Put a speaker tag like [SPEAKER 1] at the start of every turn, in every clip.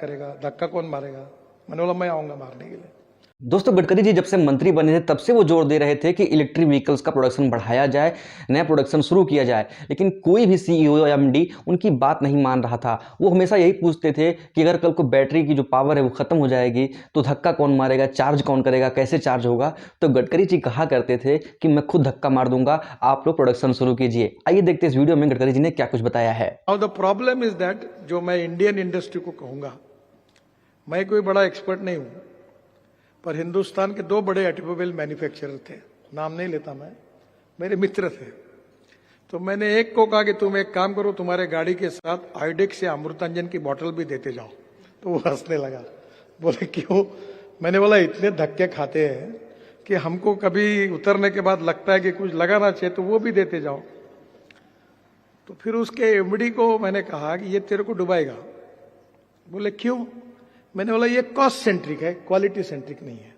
[SPEAKER 1] करेगा, धक्का कौन मारेगा? मैंने बोला मैं आऊंगा मारने के लिए।
[SPEAKER 2] दोस्तों, गडकरी जी जब से मंत्री बने थे तब से वो जोर दे रहे थे कि इलेक्ट्रिक व्हीकल्स का प्रोडक्शन बढ़ाया जाए, नया प्रोडक्शन शुरू किया जाए, लेकिन कोई भी सीईओ या एमडी उनकी बात नहीं मान रहा था। वो हमेशा यही पूछते थे कि अगर कल को बैटरी की जो पावर है वो खत्म हो जाएगी तो धक्का कौन मारेगा, चार्ज कौन करेगा, कैसे चार्ज होगा। तो गडकरी जी कहा करते थे कि मैं खुद धक्का मार दूंगा, आप लोग प्रोडक्शन शुरू कीजिए। आइए देखते हैं इस वीडियो में गडकरी जी ने क्या कुछ बताया है।
[SPEAKER 1] Now the problem is that, जो मैं इंडियन इंडस्ट्री को कहूंगा, मैं कोई बड़ा एक्सपर्ट नहीं हूं, पर हिंदुस्तान के दो बड़े ऑटोमोबाइल मैन्युफैक्चरर थे, नाम नहीं लेता मैं, मेरे मित्र थे। तो मैंने एक को कहा कि तुम एक काम करो, तुम्हारे गाड़ी के साथ आयोडेक्स या अमृतांजन की बोतल भी देते जाओ। तो वो हंसने लगा, बोले क्यों? मैंने बोला इतने धक्के खाते हैं कि हमको कभी उतरने के बाद लगता है कि कुछ लगाना चाहिए, तो वो भी देते जाओ। तो फिर उसके एमडी को मैंने कहा कि ये तेरे को डुबाएगा। बोले क्यों? मैंने बोला ये कॉस्ट सेंट्रिक है, क्वालिटी सेंट्रिक नहीं है।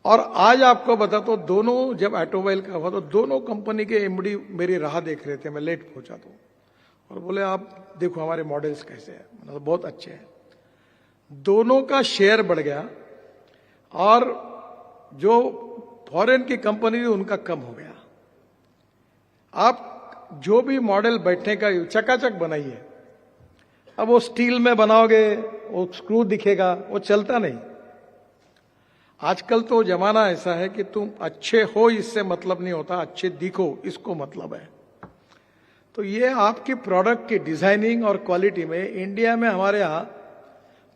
[SPEAKER 1] और आज आपको बता तो दोनों, जब ऑटोमोबाइल का हुआ तो दोनों कंपनी के एमडी मेरी राह देख रहे थे, मैं लेट पहुंचा तो, और बोले आप देखो हमारे मॉडल्स कैसे हैं। मतलब बहुत अच्छे हैं। दोनों का शेयर बढ़ गया और जो फॉरेन की कंपनी थी उनका कम हो गया। आप जो भी मॉडल बैठने का चकाचक बनाइए, अब वो स्टील में बनाओगे, वो स्क्रू दिखेगा, वो चलता नहीं। आजकल तो जमाना ऐसा है कि तुम अच्छे हो इससे मतलब नहीं होता, अच्छे दिखो इसको मतलब है। तो ये आपकी प्रोडक्ट की डिजाइनिंग और क्वालिटी में, इंडिया में हमारे यहां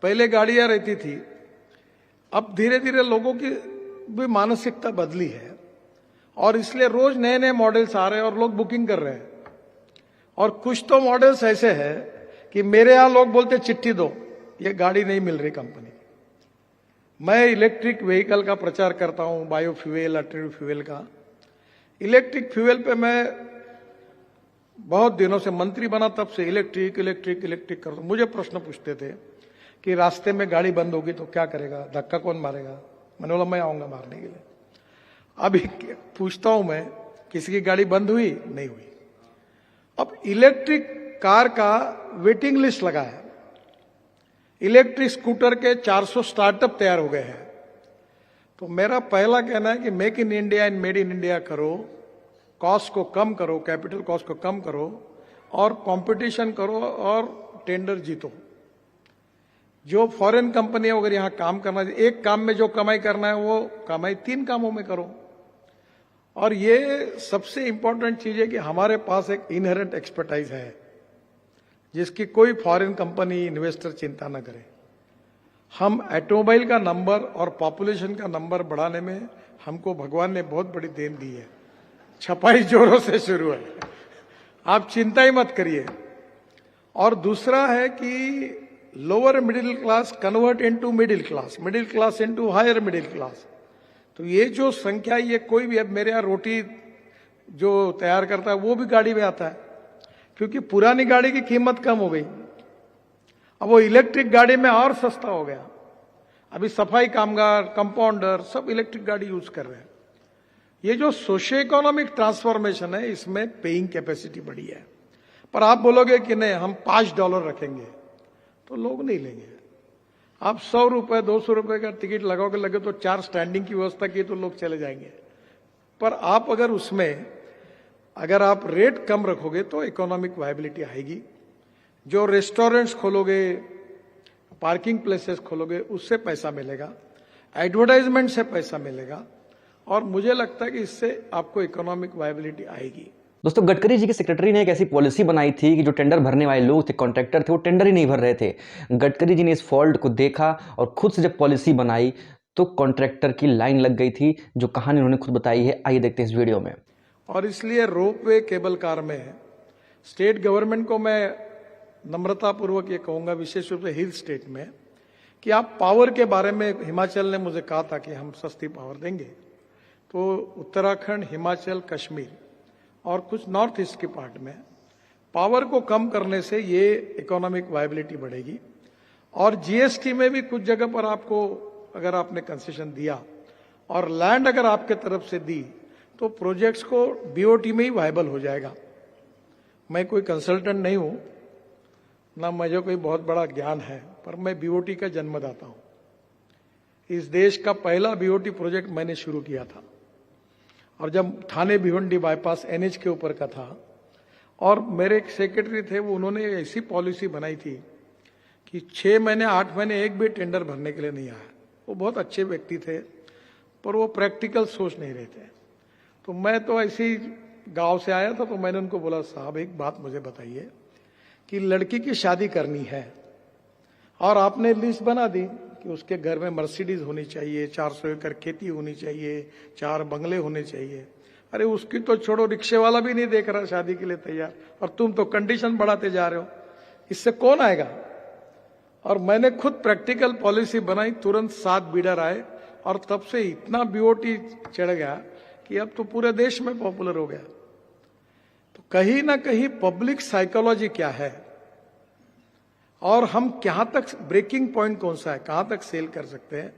[SPEAKER 1] पहले गाड़ियां रहती थी, अब धीरे धीरे लोगों की भी मानसिकता बदली है और इसलिए रोज नए नए मॉडल्स आ रहे हैं और लोग बुकिंग कर रहे हैं। और कुछ तो मॉडल्स ऐसे हैं कि मेरे यहां लोग बोलते चिट्ठी दो, ये गाड़ी नहीं मिल रही कंपनी। मैं इलेक्ट्रिक व्हीकल का प्रचार करता हूं, बायोफ्यूल, अल्टरनेटिव फ्यूल का। इलेक्ट्रिक फ्यूल पे मैं बहुत दिनों से मंत्री बना, तब से इलेक्ट्रिक इलेक्ट्रिक इलेक्ट्रिक करता हूं। मुझे प्रश्न पूछते थे कि रास्ते में गाड़ी बंद होगी तो क्या करेगा, धक्का कौन मारेगा? मैंने बोला मैं आऊंगा मारने के लिए। अभी पूछता हूं मैं, किसी की गाड़ी बंद हुई? नहीं हुई। अब इलेक्ट्रिक कार का वेटिंग लिस्ट लगा है, इलेक्ट्रिक स्कूटर के 400 स्टार्टअप तैयार हो गए हैं। तो मेरा पहला कहना है कि make in India and made in India करो, कॉस्ट को कम करो, कैपिटल कॉस्ट को कम करो और कंपटीशन करो और टेंडर जीतो। जो फॉरेन कंपनी अगर यहां काम करना, एक काम में जो कमाई करना है वो कमाई 3 कामों में करो। और ये सबसे इंपॉर्टेंट चीज है कि हमारे पास एक इनहेरेंट एक्सपर्टाइज है जिसकी कोई फॉरेन कंपनी, इन्वेस्टर चिंता न करे। हम ऑटोमोबाइल का नंबर और पॉपुलेशन का नंबर बढ़ाने में हमको भगवान ने बहुत बड़ी देन दी है। छपाई जोरों से शुरू है, आप चिंता ही मत करिए। और दूसरा है कि lower middle class convert into middle class, middle class into higher middle class. तो ये जो संख्या, ये कोई भी, अब मेरे यहाँ रोटी जो तैयार करता है वो भी गाड़ी में आता है, क्योंकि पुरानी गाड़ी की कीमत कम हो गई, अब वो इलेक्ट्रिक गाड़ी में और सस्ता हो गया। अभी सफाई कामगार, कंपाउंडर सब इलेक्ट्रिक गाड़ी यूज कर रहे हैं। ये जो सोशियो इकोनॉमिक ट्रांसफॉर्मेशन है, इसमें पेइंग कैपेसिटी बढ़ी है। पर आप बोलोगे कि नहीं हम $5 रखेंगे, तो लोग नहीं लेंगे। आप 100 रुपए 200 रुपए का टिकट लगाओगे, लगे तो 4 स्टैंडिंग की व्यवस्था की तो लोग चले जाएंगे। पर आप अगर उसमें अगर आप रेट कम रखोगे तो इकोनॉमिक वायबिलिटी आएगी। जो रेस्टोरेंट्स खोलोगे, पार्किंग प्लेसेस खोलोगे, उससे पैसा मिलेगा, एडवर्टाइजमेंट से पैसा मिलेगा, और मुझे लगता है कि इससे आपको इकोनॉमिक वायबिलिटी आएगी।
[SPEAKER 2] दोस्तों, गडकरी जी के सेक्रेटरी ने एक ऐसी पॉलिसी बनाई थी कि जो टेंडर भरने वाले लोग थे, कॉन्ट्रैक्टर थे, वो टेंडर ही नहीं भर रहे थे। गडकरी जी ने इस फॉल्ट को देखा और खुद से जब पॉलिसी बनाई तो कॉन्ट्रैक्टर की लाइन लग गई थी, जो कहानी उन्होंने खुद बताई है। आइए देखते हैं इस वीडियो में।
[SPEAKER 1] और इसलिए रोपवे केबल कार में स्टेट गवर्नमेंट को मैं नम्रतापूर्वक ये कहूंगा, विशेष रूप से हिल स्टेट में, कि आप पावर के बारे में, हिमाचल ने मुझे कहा था कि हम सस्ती पावर देंगे, तो उत्तराखंड, हिमाचल, कश्मीर और कुछ नॉर्थ ईस्ट के पार्ट में पावर को कम करने से ये इकोनॉमिक वायबिलिटी बढ़ेगी। और जीएसटी में भी कुछ जगह पर आपको, अगर आपने कंसेशन दिया और लैंड अगर आपके तरफ से दी, तो प्रोजेक्ट्स को बीओटी में ही वायबल हो जाएगा। मैं कोई कंसल्टेंट नहीं हूं, ना मुझे कोई बहुत बड़ा ज्ञान है, पर मैं बीओटी का जन्मदाता हूं। इस देश का पहला बीओटी प्रोजेक्ट मैंने शुरू किया था, और जब थाने भिवंडी बाईपास एनएच के ऊपर का था, और मेरे एक सेक्रेटरी थे, वो उन्होंने ऐसी पॉलिसी बनाई थी कि 6 महीने 8 महीने एक भी टेंडर भरने के लिए नहीं आया। वो बहुत अच्छे व्यक्ति थे, पर वो प्रैक्टिकल सोच नहीं रहे थे। तो मैं तो ऐसी गांव से आया था, तो मैंने उनको बोला, साहब एक बात मुझे बताइए कि लड़की की शादी करनी है और आपने लिस्ट बना दी कि उसके घर में मर्सिडीज होनी चाहिए, 400 एकड़ खेती होनी चाहिए, 4 बंगले होने चाहिए। अरे उसकी तो छोड़ो, रिक्शे वाला भी नहीं देख रहा शादी के लिए तैयार, और तुम तो कंडीशन बढ़ाते जा रहे हो। इससे कौन आएगा? और मैंने खुद प्रैक्टिकल पॉलिसी बनाई, तुरंत 7 बिडर आए, और तब से इतना बीओटी चढ़ गया कि अब तो पूरे देश में पॉपुलर हो गया। तो कहीं ना कहीं पब्लिक साइकोलॉजी क्या है, और हम कहां तक, ब्रेकिंग पॉइंट कौन सा है, कहां तक सेल कर सकते हैं,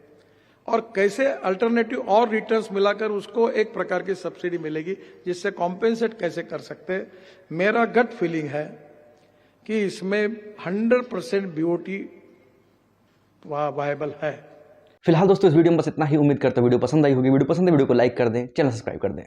[SPEAKER 1] और कैसे अल्टरनेटिव और रिटर्न्स मिलाकर उसको एक प्रकार की सब्सिडी मिलेगी जिससे कॉम्पेंसेट कैसे कर सकते हैं। मेरा गट फीलिंग है कि इसमें 100% बीओटी वायबल है।
[SPEAKER 2] फिलहाल दोस्तों इस वीडियो में बस इतना ही। उम्मीद करता हूं वीडियो पसंद आई होगी। वीडियो पसंद है वीडियो को लाइक कर दें, चैनल सब्सक्राइब कर दें।